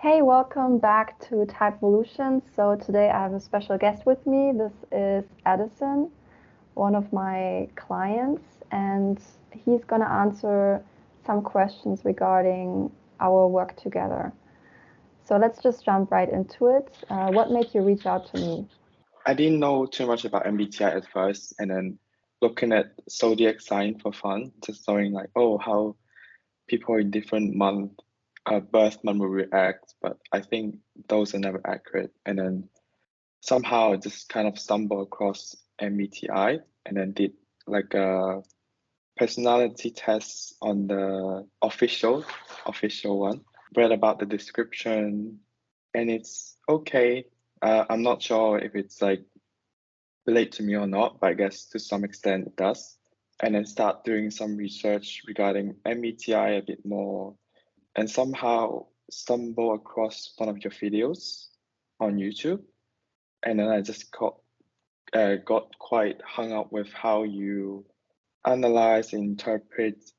Hey, welcome back to Type Evolution. So today I have a special guest with me. This is Addison, one of my clients, and he's going to answer some questions regarding our work together. So let's just jump right into it. What made you reach out to me? I didn't know too much about MBTI at first, and then looking at zodiac sign for fun, just knowing like, oh, how people in different birth month will react. But I think those are never accurate. And then somehow I just kind of stumbled across MBTI, and then did like a personality test on the official one. Read about the description, and it's okay. I'm not sure if it's like relate to me or not, but I guess to some extent it does. And then start doing some research regarding MBTI a bit more, and somehow stumble across one of your videos on YouTube. And then I just got quite hung up with how you analyze and interpret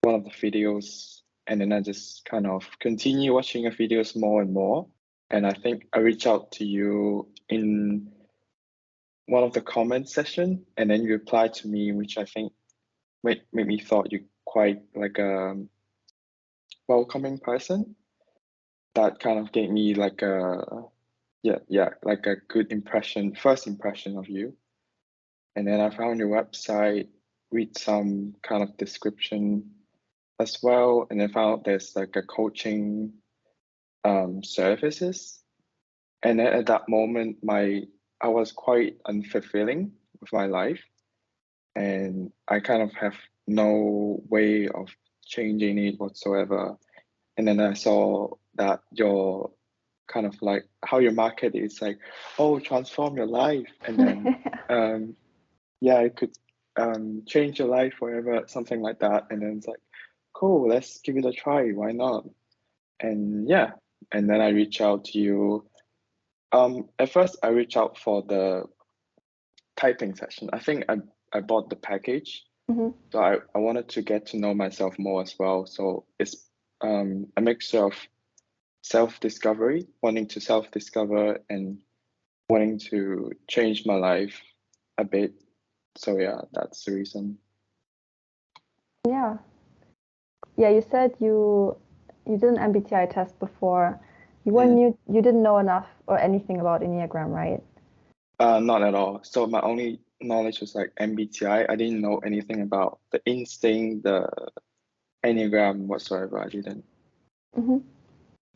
one of the videos. And then I just kind of continue watching your videos more and more. And I think I reached out to you in one of the comment session, and then you replied to me, which I think made me thought you quite like a welcoming person. That kind of gave me like a like a good first impression of you. And then I found your website, read some kind of description as well, and then found there's like a coaching services. And then at that moment, I was quite unfulfilling with my life, and I kind of have no way of changing it whatsoever. And then I saw that your kind of like how your market is like, oh, transform your life, and then yeah, it could change your life forever, something like that. And then it's like, cool, let's give it a try. Why not? And yeah, and then I reach out to you. At first I reached out for the typing session. I think I bought the package. Mhm. So I wanted to get to know myself more as well. So it's a mixture of self-discovery, wanting to self-discover and wanting to change my life a bit. So yeah, that's the reason. Yeah. Yeah, you said you did an MBTI test before. Mm. You didn't know enough or anything about Enneagram, right? Not at all. So my only knowledge was like MBTI. I didn't know anything about the instinct, the Enneagram whatsoever. I didn't. Mm-hmm.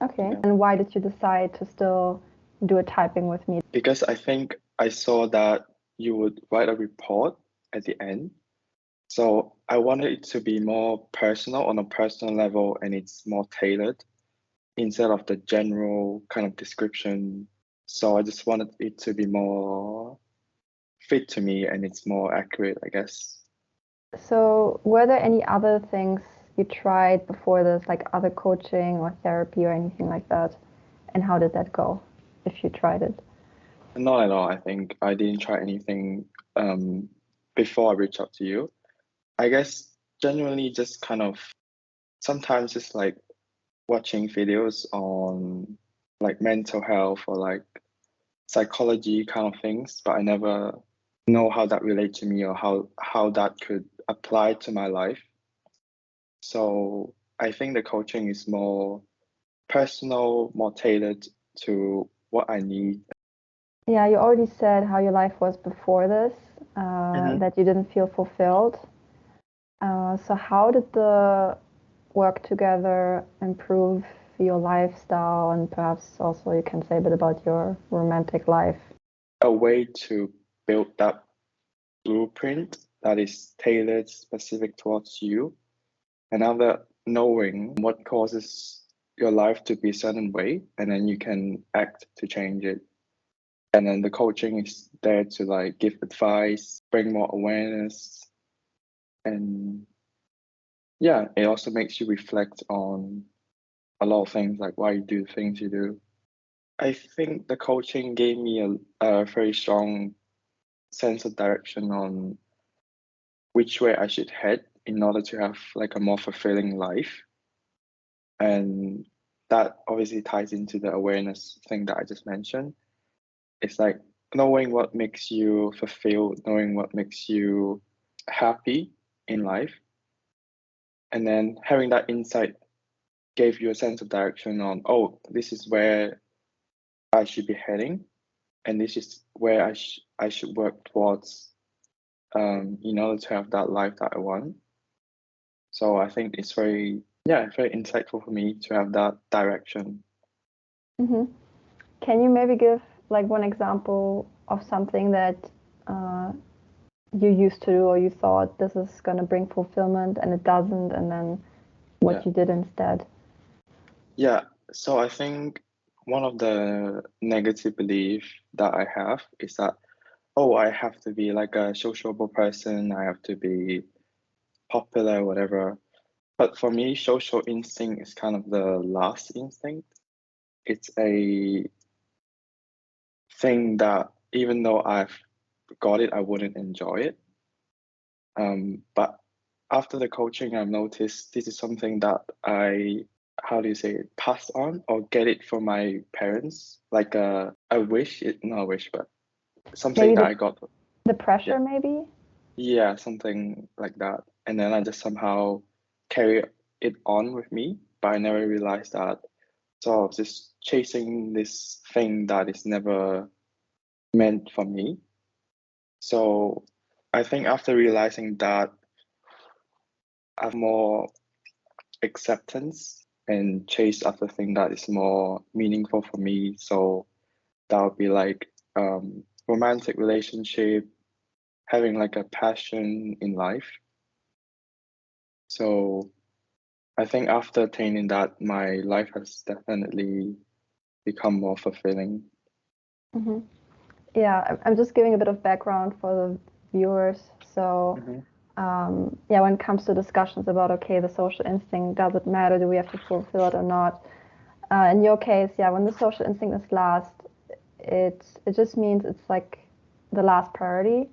Okay. Yeah. And why did you decide to still do a typing with me? Because I think I saw that you would write a report at the end. So I wanted it to be more personal on a personal level, and it's more tailored instead of the general kind of description. So I just wanted it to be more fit to me, and it's more accurate, I guess. So, were there any other things you tried before this, like other coaching or therapy or anything like that? And how did that go, if you tried it? Not at all. I think I didn't try anything before I reached out to you. I guess genuinely just kind of sometimes just like watching videos on like mental health or like psychology kind of things, but I never know how that relates to me or how that could apply to my life. So I think the coaching is more personal, more tailored to what I need. Yeah, you already said how your life was before this, Hmm. that you didn't feel fulfilled. So, how did the work together improve your lifestyle, and perhaps also you can say a bit about your romantic life? A way to build that blueprint that is tailored specific towards you, and after knowing what causes your life to be a certain way, and then you can act to change it. And then the coaching is there to like give advice, bring more awareness, and yeah, it also makes you reflect on a lot of things like why you do the things you do. I think the coaching gave me a very strong sense of direction on which way I should head in order to have like a more fulfilling life. And that obviously ties into the awareness thing that I just mentioned. It's like knowing what makes you fulfilled, knowing what makes you happy in life, and then having that insight gave you a sense of direction on, oh, this is where I should be heading, and this is where I should work towards in order to have that life that I want. So I think it's very insightful for me to have that direction. Mm-hmm. Can you maybe give like one example of something that you used to do, or you thought this is going to bring fulfillment and it doesn't, and then what you did instead? Yeah, so I think one of the negative beliefs that I have is that, oh, I have to be like a sociable person, I have to be popular, whatever. But for me, social instinct is kind of the last instinct. It's a thing that even though I've got it, I wouldn't enjoy it. But after the coaching, I've noticed this is something that I, how do you say it, pass on or get it from my parents, like a wish, not a wish, but something Maybe that I got. the pressure, maybe? Yeah, something like that. And then I just somehow carry it on with me, but I never realized that. So I was just chasing this thing that is never meant for me. So I think after realizing that, I have more acceptance and chase after thing that is more meaningful for me. So that would be like romantic relationship, having like a passion in life. So I think after attaining that, my life has definitely become more fulfilling. Mm-hmm. Yeah, I'm just giving a bit of background for the viewers. So, yeah, when it comes to discussions about, okay, the social instinct, does it matter? Do we have to fulfill it or not? In your case, yeah, when the social instinct is last, it just means it's like the last priority.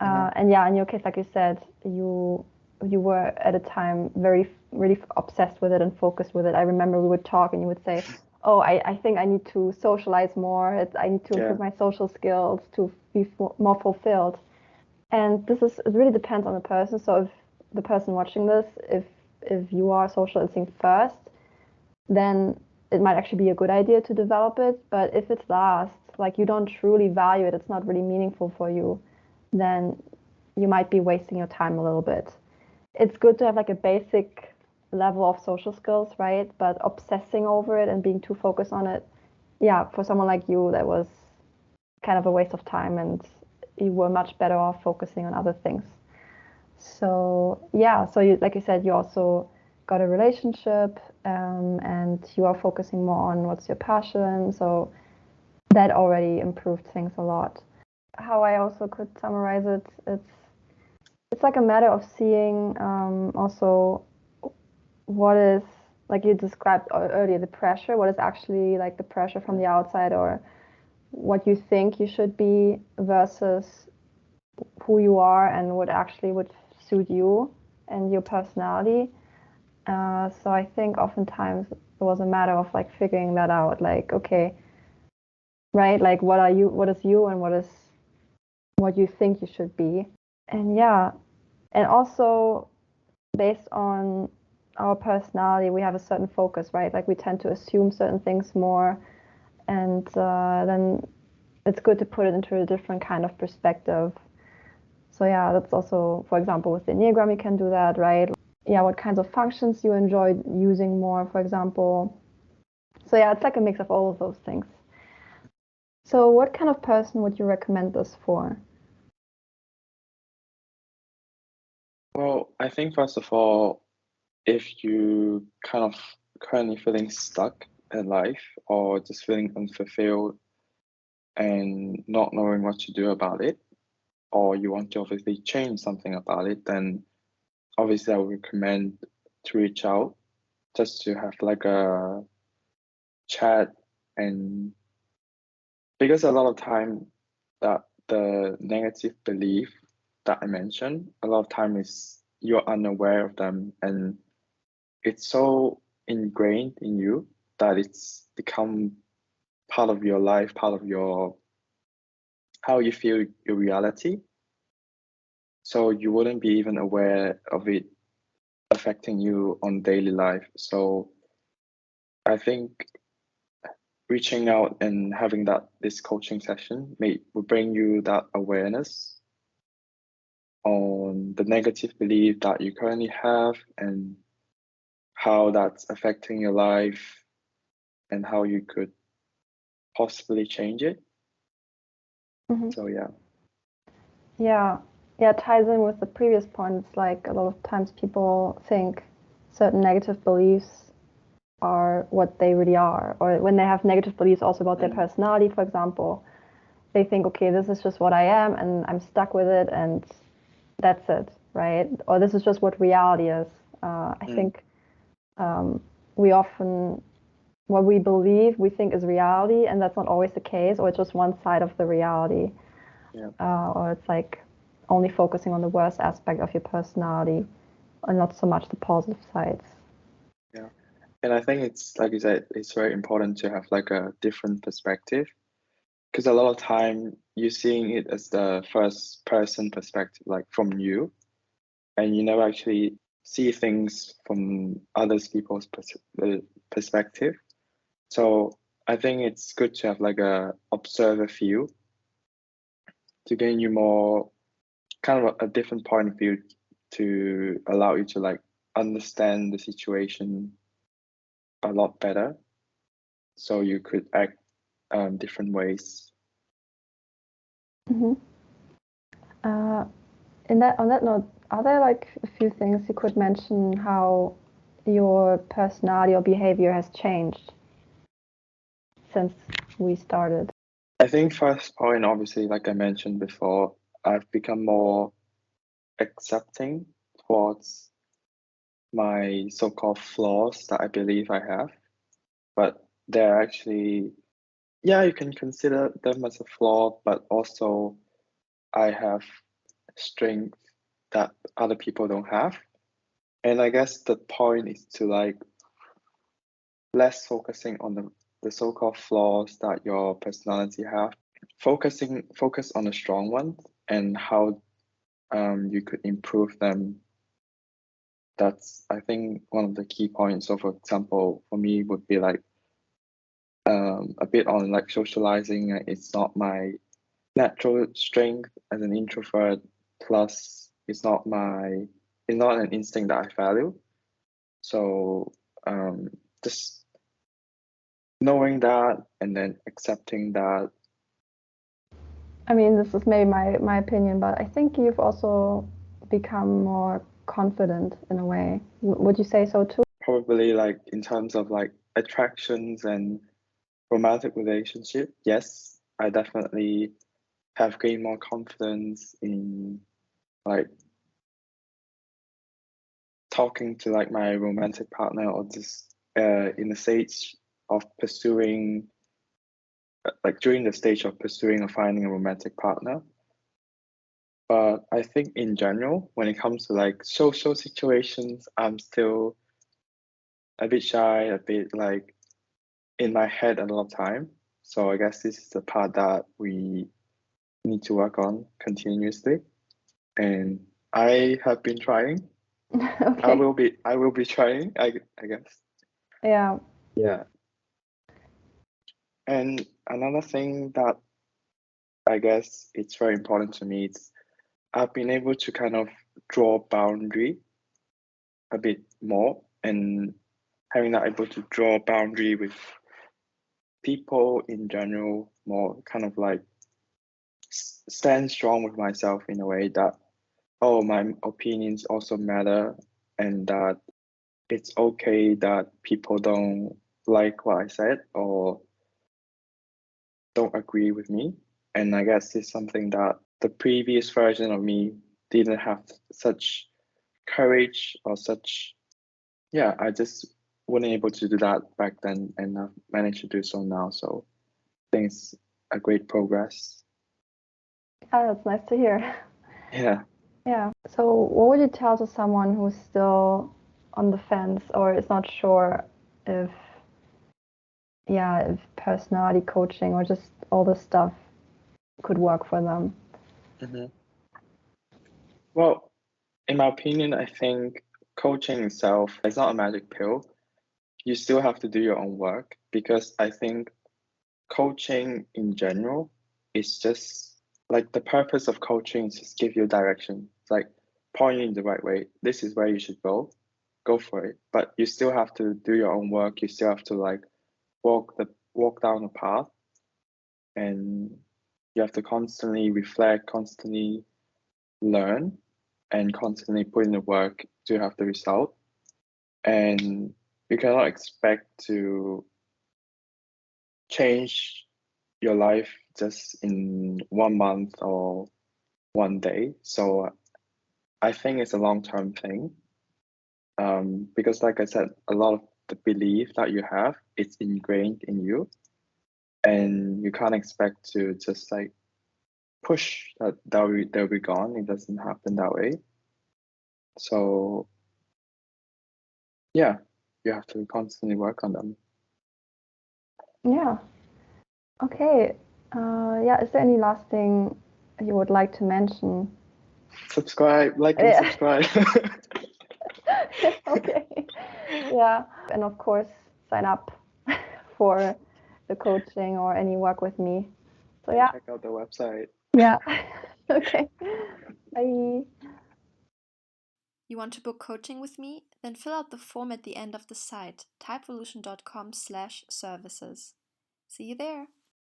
And yeah, in your case, like you said, you were at a time really obsessed with it and focused with it. I remember we would talk and you would say, oh, I think I need to socialize more. I need to improve my social skills to be more fulfilled. And it really depends on the person. So if the person watching this, if you are social instinct first, then it might actually be a good idea to develop it. But if it's last, like you don't truly value it, it's not really meaningful for you, then you might be wasting your time a little bit. It's good to have like a basic level of social skills, right? But obsessing over it and being too focused on it, yeah, for someone like you, that was kind of a waste of time, and you were much better off focusing on other things. So yeah, so you, like you said, you also got a relationship, and you are focusing more on what's your passion. So that already improved things a lot. How I also could summarize it, it's like a matter of seeing also what is, like you described earlier, the pressure, what is actually like the pressure from the outside, or what you think you should be versus who you are and what actually would suit you and your personality. So I think oftentimes it was a matter of like figuring that out, like, okay, right, like what is you, and what you think you should be. And yeah, and also based on our personality, we have a certain focus, right? Like we tend to assume certain things more, and then it's good to put it into a different kind of perspective. So yeah, that's also, for example, with the Enneagram, you can do that, right? Yeah, what kinds of functions you enjoy using more, for example. So yeah, it's like a mix of all of those things. So what kind of person would you recommend this for? Well, I think first of all, if you kind of currently feeling stuck in life or just feeling unfulfilled and not knowing what to do about it, or you want to obviously change something about it, then obviously I would recommend to reach out just to have like a chat. And because a lot of time that the negative belief that I mentioned, a lot of time is you're unaware of them and it's so ingrained in you that it's become part of your life, part of your how you feel your reality. So you wouldn't be even aware of it affecting you on daily life. So I think reaching out and having this coaching session will bring you that awareness on the negative belief that you currently have and how that's affecting your life and how you could possibly change it. So yeah. Yeah, it ties in with the previous point. It's like a lot of times people think certain negative beliefs are what they really are, or when they have negative beliefs also about their personality, for example, they think, okay, this is just what I am and I'm stuck with it and that's it, right? Or this is just what reality is. I think we often, what we believe, we think is reality, and that's not always the case, or it's just one side of the reality. Or it's like only focusing on the worst aspect of your personality and not so much the positive sides. Yeah. And I think it's, like you said, it's very important to have like a different perspective, because a lot of time you're seeing it as the first person perspective, like from you, and you never actually see things from others people's perspective. So I think it's good to have like a observer view to gain you more kind of a different point of view to allow you to like understand the situation a lot better, so you could act different ways. On that note, are there like a few things you could mention how your personality or behavior has changed since we started? I think first point, obviously, like I mentioned before, I've become more accepting towards my so-called flaws that I believe I have, but they're actually, yeah, you can consider them as a flaw, but also I have strength that other people don't have. And I guess the point is to like less focusing on the so-called flaws that your personality have, focus on the strong ones and how you could improve them. That's, I think, one of the key points. So for example, for me would be like a bit on like socializing. It's not my natural strength as an introvert, plus it's not an instinct that I value. So just knowing that and then accepting that. I mean, this is maybe my opinion, but I think you've also become more confident in a way. Would you say so too? Probably like in terms of like attractions and romantic relationship, yes, I definitely have gained more confidence in like talking to like my romantic partner, or just in the stage of pursuing, like during the stage of pursuing or finding a romantic partner. But I think in general, when it comes to like social situations, I'm still a bit shy, a bit like in my head a lot of time. So I guess this is the part that we need to work on continuously. And I have been trying. Okay. I will be trying, I guess. Yeah. Yeah. And another thing that I guess it's very important to me is I've been able to kind of draw boundary a bit more, and having that able to draw boundary with people in general, more kind of like stand strong with myself in a way that, oh, my opinions also matter, and that it's okay that people don't like what I said or don't agree with me. And I guess it's something that the previous version of me didn't have such courage or such, yeah, I just wasn't able to do that back then, and I've managed to do so now. So I think it's a great progress. Yeah, that's nice to hear. Yeah. Yeah. So what would you tell to someone who's still on the fence or is not sure if if personality coaching or just all this stuff could work for them. Mm-hmm. Well, in my opinion, I think coaching itself is not a magic pill. You still have to do your own work, because I think coaching in general is just like, the purpose of coaching is just give you direction. It's like point you in the right way. This is where you should go for it. But you still have to do your own work. You still have to like walk down the path, and you have to constantly reflect, constantly learn, and constantly put in the work to have the result. And you cannot expect to change your life just in 1 month or one day. So I think it's a long-term thing, because like I said, a lot of the belief that you have, it's ingrained in you, and you can't expect to just like push they'll be gone. It doesn't happen that way. So yeah, you have to constantly work on them. Yeah. Okay. Is there any last thing you would like to mention? Subscribe, like and subscribe. Okay. Yeah. And of course, sign up for the coaching or any work with me. So yeah. Check out the website. Yeah. Okay. Bye. You want to book coaching with me? Then fill out the form at the end of the site, typevolution.com/services. See you there.